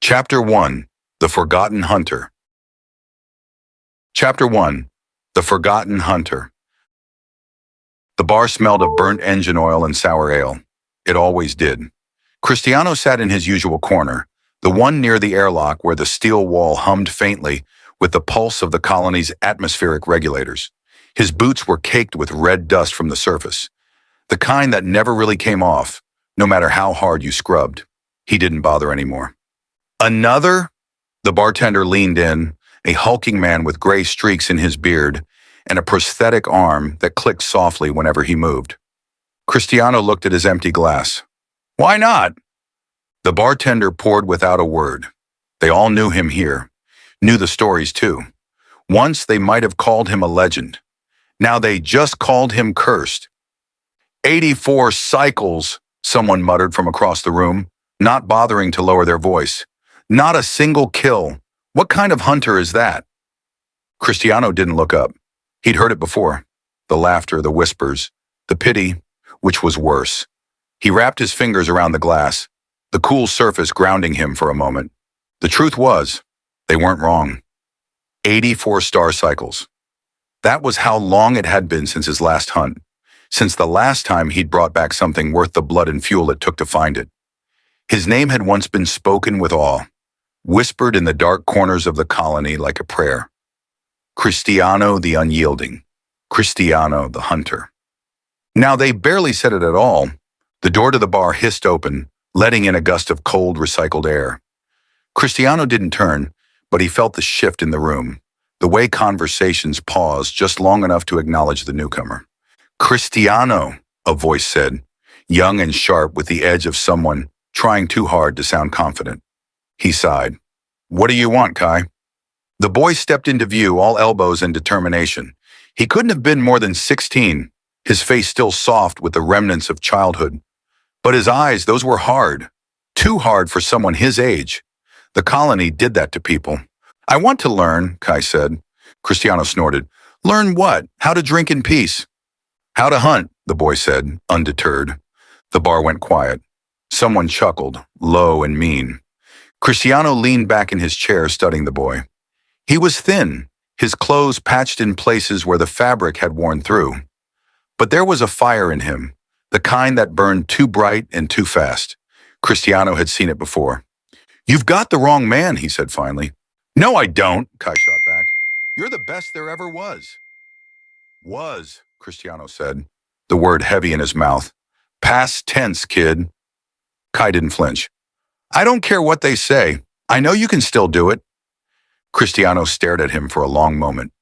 Chapter 1. The Forgotten Hunter. Chapter 1. The Forgotten Hunter. The bar smelled of burnt engine oil and sour ale. It always did. Cristiano sat in his usual corner, the one near the airlock where the steel wall hummed faintly with the pulse of the colony's atmospheric regulators. His boots were caked with red dust from the surface, the kind that never really came off, no matter how hard you scrubbed. He didn't bother anymore. Another? The bartender leaned in, a hulking man with gray streaks in his beard and a prosthetic arm that clicked softly whenever he moved. Cristiano looked at his empty glass. Why not? The bartender poured without a word. They all knew him here, knew the stories too. Once they might have called him a legend. Now they just called him cursed. 84 cycles, someone muttered from across the room, not bothering to lower their voice. Not a single kill. What kind of hunter is that? Cristiano didn't look up. He'd heard it before. The laughter, the whispers, the pity, which was worse. He wrapped his fingers around the glass, the cool surface grounding him for a moment. The truth was, they weren't wrong. 84 star cycles. That was how long it had been since his last hunt, since the last time he'd brought back something worth the blood and fuel it took to find it. His name had once been spoken with awe, whispered in the dark corners of the colony like a prayer. Cristiano the Unyielding. Cristiano the Hunter. Now they barely said it at all. The door to the bar hissed open, letting in a gust of cold, recycled air. Cristiano didn't turn, but he felt the shift in the room, the way conversations paused just long enough to acknowledge the newcomer. Cristiano, a voice said, young and sharp with the edge of someone trying too hard to sound confident. He sighed. What do you want, Kai? The boy stepped into view, all elbows and determination. He couldn't have been more than 16, his face still soft with the remnants of childhood. But his eyes, those were hard. Too hard for someone his age. The colony did that to people. I want to learn, Kai said. Cristiano snorted. Learn what? How to drink in peace. How to hunt, the boy said, undeterred. The bar went quiet. Someone chuckled, low and mean. Cristiano leaned back in his chair, studying the boy. He was thin, his clothes patched in places where the fabric had worn through. But there was a fire in him, the kind that burned too bright and too fast. Cristiano had seen it before. You've got the wrong man, he said finally. No, I don't, Kai shot back. You're the best there ever was. Was, Cristiano said, the word heavy in his mouth. Past tense, kid. Kai didn't flinch. I don't care what they say. I know you can still do it. Cristiano stared at him for a long moment.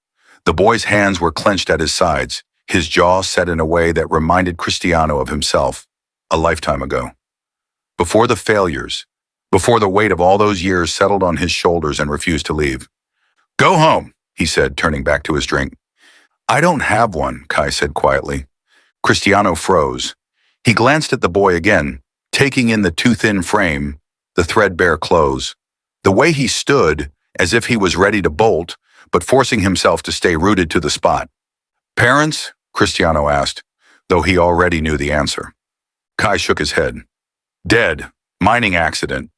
The boy's hands were clenched at his sides, his jaw set in a way that reminded Cristiano of himself, a lifetime ago. Before the failures, before the weight of all those years settled on his shoulders and refused to leave. Go home, he said, turning back to his drink. I don't have one, Kai said quietly. Cristiano froze. He glanced at the boy again, taking in the too thin frame, the threadbare clothes, the way he stood as if he was ready to bolt, but forcing himself to stay rooted to the spot. Parents? Cristiano asked, though he already knew the answer. Kai shook his head. Dead. Mining accident.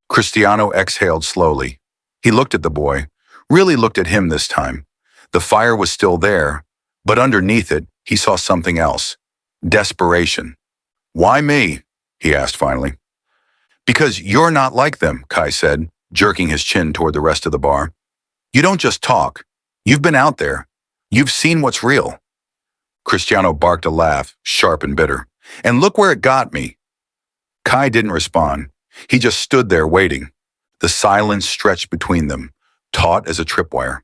Cristiano exhaled slowly. He looked at the boy, really looked at him this time. The fire was still there, but underneath it, he saw something else. Desperation. Why me? He asked finally. Because you're not like them, Kai said, jerking his chin toward the rest of the bar. You don't just talk. You've been out there. You've seen what's real. Cristiano barked a laugh, sharp and bitter. And look where it got me. Kai didn't respond. He just stood there waiting. The silence stretched between them, taut as a tripwire.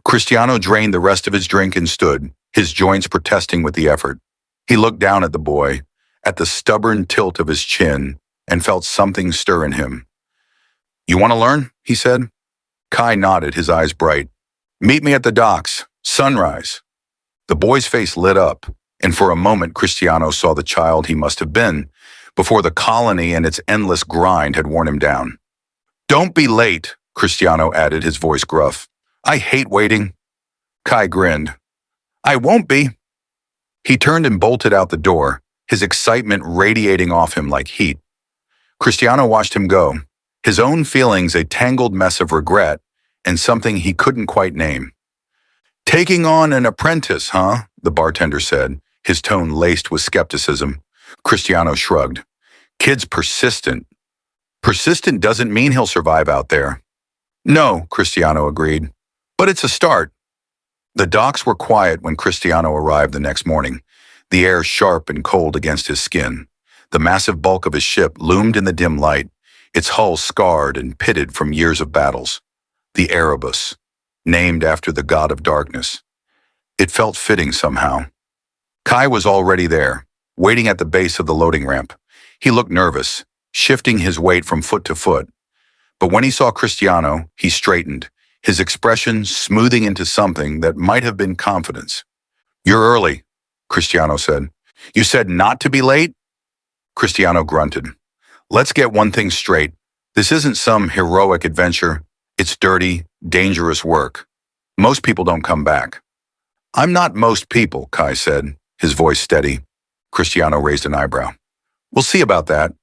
Cristiano drained the rest of his drink and stood, his joints protesting with the effort. He looked down at the boy, at the stubborn tilt of his chin, and felt something stir in him. You want to learn? He said. Kai nodded, his eyes bright. Meet me at the docks. Sunrise. The boy's face lit up, and for a moment Cristiano saw the child he must have been, before the colony and its endless grind had worn him down. Don't be late, Cristiano added, his voice gruff. I hate waiting. Kai grinned. I won't be. He turned and bolted out the door, his excitement radiating off him like heat. Cristiano watched him go, his own feelings a tangled mess of regret and something he couldn't quite name. "Taking on an apprentice, huh?" the bartender said, his tone laced with skepticism. Cristiano shrugged. "Kid's persistent. Persistent doesn't mean he'll survive out there." "No," Cristiano agreed. "But it's a start." The docks were quiet when Cristiano arrived the next morning, the air sharp and cold against his skin. The massive bulk of his ship loomed in the dim light, its hull scarred and pitted from years of battles. The Erebus, named after the god of darkness. It felt fitting somehow. Kai was already there, waiting at the base of the loading ramp. He looked nervous, shifting his weight from foot to foot. But when he saw Cristiano, he straightened, his expression smoothing into something that might have been confidence. "You're early," Cristiano said. "You said not to be late?" Cristiano grunted. "Let's get one thing straight. This isn't some heroic adventure. It's dirty, dangerous work. Most people don't come back." "I'm not most people," Kai said, his voice steady. Cristiano raised an eyebrow. "We'll see about that."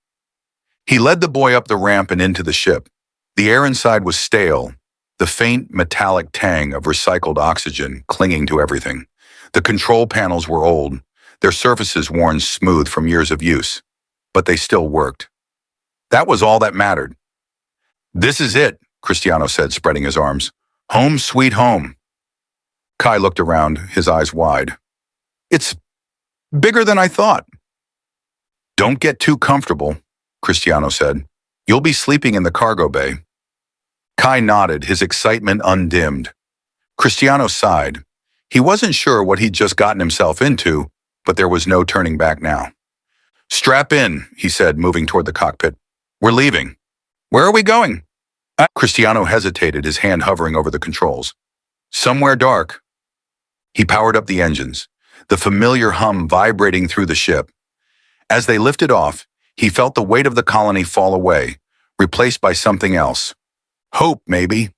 He led the boy up the ramp and into the ship. The air inside was stale, the faint metallic tang of recycled oxygen clinging to everything. The control panels were old, their surfaces worn smooth from years of use, but they still worked. That was all that mattered. "This is it," Cristiano said, spreading his arms. "Home sweet home." Kai looked around, his eyes wide. "It's bigger than I thought." "Don't get too comfortable," Cristiano said. "You'll be sleeping in the cargo bay." Kai nodded, his excitement undimmed. Cristiano sighed. He wasn't sure what he'd just gotten himself into, but there was no turning back now. "Strap in," he said, moving toward the cockpit. "We're leaving." "Where are we going?" Cristiano hesitated, his hand hovering over the controls. "Somewhere dark." He powered up the engines, the familiar hum vibrating through the ship. As they lifted off, he felt the weight of the colony fall away, replaced by something else. Hope, maybe,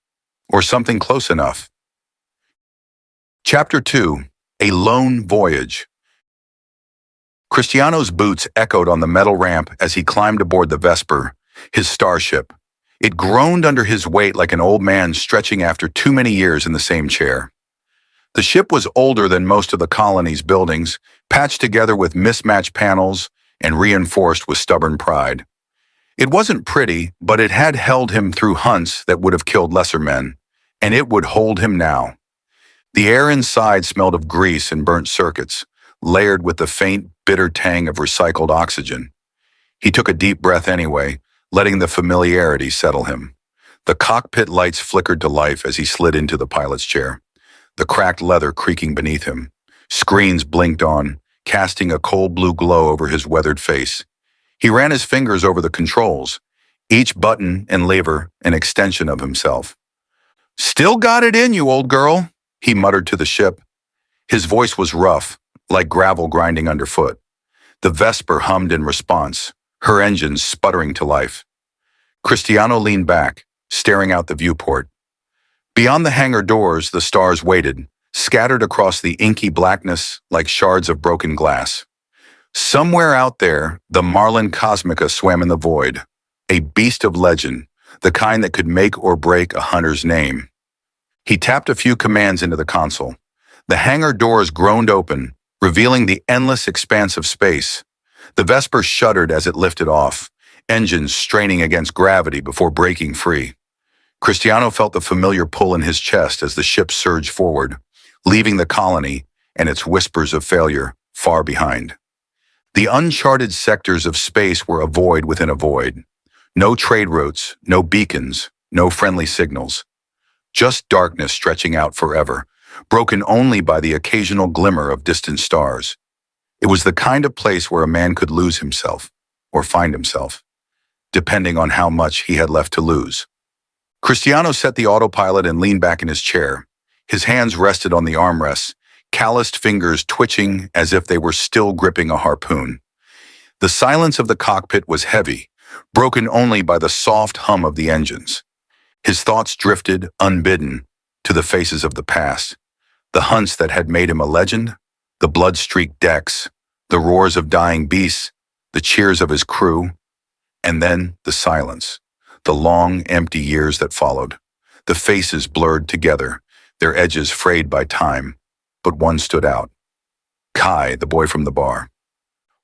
or something close enough. Chapter 2, A Lone Voyage. Cristiano's boots echoed on the metal ramp as he climbed aboard the Vesper, his starship. It groaned under his weight like an old man stretching after too many years in the same chair. The ship was older than most of the colony's buildings, patched together with mismatched panels and reinforced with stubborn pride. It wasn't pretty, but it had held him through hunts that would have killed lesser men, and it would hold him now. The air inside smelled of grease and burnt circuits, layered with the faint, bitter tang of recycled oxygen. He took a deep breath anyway, letting the familiarity settle him. The cockpit lights flickered to life as he slid into the pilot's chair, the cracked leather creaking beneath him. Screens blinked on, casting a cold blue glow over his weathered face. He ran his fingers over the controls, each button and lever an extension of himself. "Still got it in you, old girl," he muttered to the ship. His voice was rough, like gravel grinding underfoot. The Vesper hummed in response, her engines sputtering to life. Cristiano leaned back, staring out the viewport. Beyond the hangar doors, the stars waited, scattered across the inky blackness like shards of broken glass. Somewhere out there, the Narlin Cosmica swam in the void, a beast of legend, the kind that could make or break a hunter's name. He tapped a few commands into the console. The hangar doors groaned open, revealing the endless expanse of space. The Vesper shuddered as it lifted off, engines straining against gravity before breaking free. Cristiano felt the familiar pull in his chest as the ship surged forward, leaving the colony and its whispers of failure far behind. The uncharted sectors of space were a void within a void. No trade routes, no beacons, no friendly signals. Just darkness stretching out forever, broken only by the occasional glimmer of distant stars. It was the kind of place where a man could lose himself, or find himself, depending on how much he had left to lose. Cristiano set the autopilot and leaned back in his chair. His hands rested on the armrests, calloused fingers twitching as if they were still gripping a harpoon. The silence of the cockpit was heavy, broken only by the soft hum of the engines. His thoughts drifted, unbidden, to the faces of the past, the hunts that had made him a legend, the blood-streaked decks, the roars of dying beasts, the cheers of his crew, and then the silence, the long, empty years that followed. The faces blurred together, their edges frayed by time, but one stood out. Kai, the boy from the bar.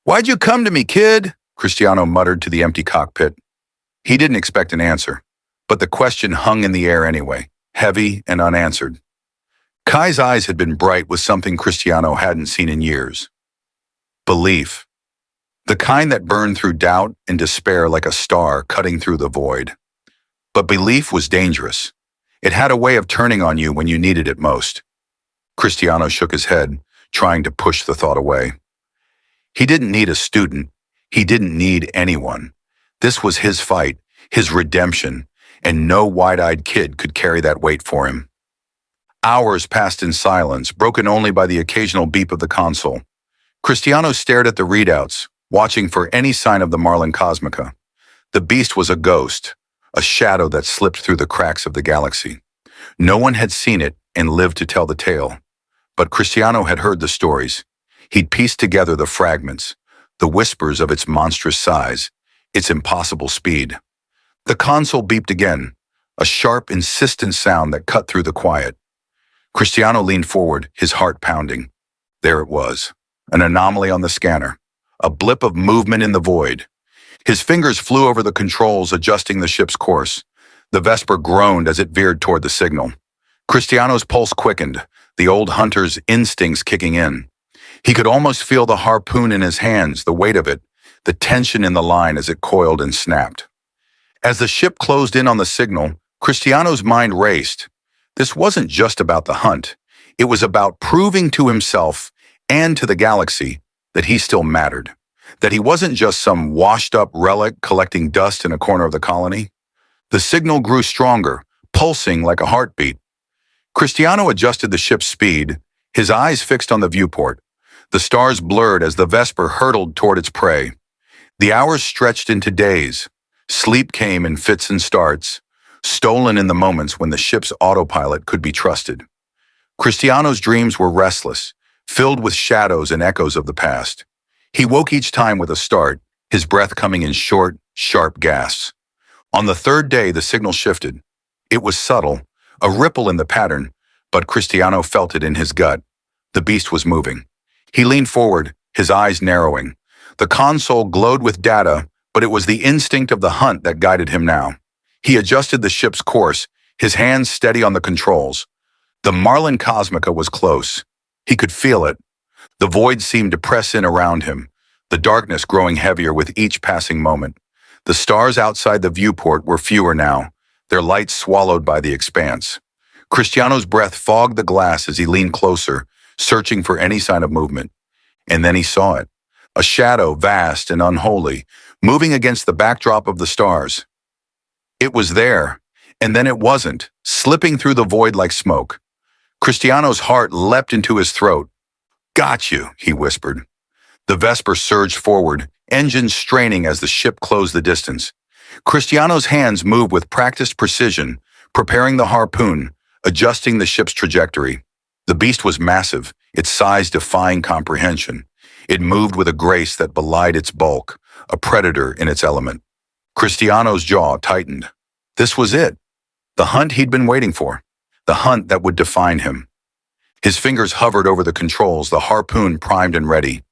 "Why'd you come to me, kid?" Cristiano muttered to the empty cockpit. He didn't expect an answer, but the question hung in the air anyway, heavy and unanswered. Kai's eyes had been bright with something Cristiano hadn't seen in years. Belief. The kind that burned through doubt and despair like a star cutting through the void. But belief was dangerous. It had a way of turning on you when you needed it most. Cristiano shook his head, trying to push the thought away. He didn't need a student. He didn't need anyone. This was his fight, his redemption, and no wide-eyed kid could carry that weight for him. Hours passed in silence, broken only by the occasional beep of the console. Cristiano stared at the readouts, watching for any sign of the Narlin Cosmica. The beast was a ghost, a shadow that slipped through the cracks of the galaxy. No one had seen it and lived to tell the tale. But Cristiano had heard the stories. He'd pieced together the fragments, the whispers of its monstrous size, its impossible speed. The console beeped again, a sharp, insistent sound that cut through the quiet. Cristiano leaned forward, his heart pounding. There it was, an anomaly on the scanner, a blip of movement in the void. His fingers flew over the controls, adjusting the ship's course. The Vesper groaned as it veered toward the signal. Cristiano's pulse quickened, the old hunter's instincts kicking in. He could almost feel the harpoon in his hands, the weight of it, the tension in the line as it coiled and snapped. As the ship closed in on the signal, Cristiano's mind raced. This wasn't just about the hunt. It was about proving to himself and to the galaxy that he still mattered, that he wasn't just some washed-up relic collecting dust in a corner of the colony. The signal grew stronger, pulsing like a heartbeat. Cristiano adjusted the ship's speed, his eyes fixed on the viewport. The stars blurred as the Vesper hurtled toward its prey. The hours stretched into days. Sleep came in fits and starts, stolen in the moments when the ship's autopilot could be trusted. Cristiano's dreams were restless, filled with shadows and echoes of the past. He woke each time with a start, his breath coming in short, sharp gasps. On the third day, the signal shifted. It was subtle, a ripple in the pattern, but Cristiano felt it in his gut. The beast was moving. He leaned forward, his eyes narrowing. The console glowed with data, but it was the instinct of the hunt that guided him now. He adjusted the ship's course, his hands steady on the controls. The Narlin Cosmica was close. He could feel it. The void seemed to press in around him, the darkness growing heavier with each passing moment. The stars outside the viewport were fewer now, their lights swallowed by the expanse. Cristiano's breath fogged the glass as he leaned closer, searching for any sign of movement. And then he saw it, a shadow vast and unholy, moving against the backdrop of the stars. It was there, and then it wasn't, slipping through the void like smoke. Cristiano's heart leapt into his throat. "Got you," he whispered. The Vesper surged forward, engines straining as the ship closed the distance. Cristiano's hands moved with practiced precision, preparing the harpoon, adjusting the ship's trajectory. The beast was massive, its size defying comprehension. It moved with a grace that belied its bulk, a predator in its element. Cristiano's jaw tightened. This was it, the hunt he'd been waiting for, the hunt that would define him. His fingers hovered over the controls, the harpoon primed and ready.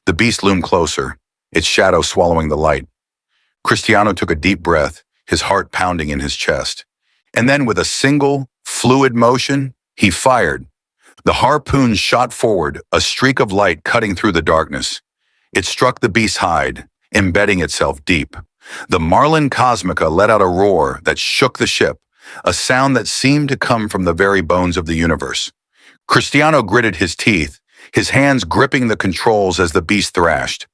The beast loomed closer, its shadow swallowing the light. Cristiano took a deep breath, his heart pounding in his chest. And then with a single, fluid motion, he fired. The harpoon shot forward, a streak of light cutting through the darkness. It struck the beast's hide, embedding itself deep. The Narlin Cosmica let out a roar that shook the ship, a sound that seemed to come from the very bones of the universe. Cristiano gritted his teeth, his hands gripping the controls as the beast thrashed.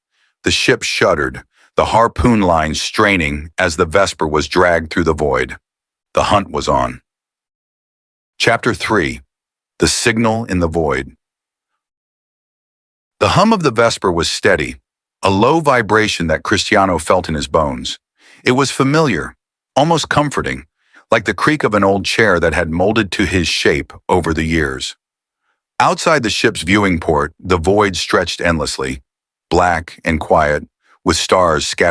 The ship shuddered, the harpoon line straining as the Vesper was dragged through the void. The hunt was on. Chapter 3. The Signal in the Void. The hum of the Vesper was steady, a low vibration that Cristiano felt in his bones. It was familiar, almost comforting, like the creak of an old chair that had molded to his shape over the years. Outside the ship's viewing port, the void stretched endlessly, black and quiet, with stars scattered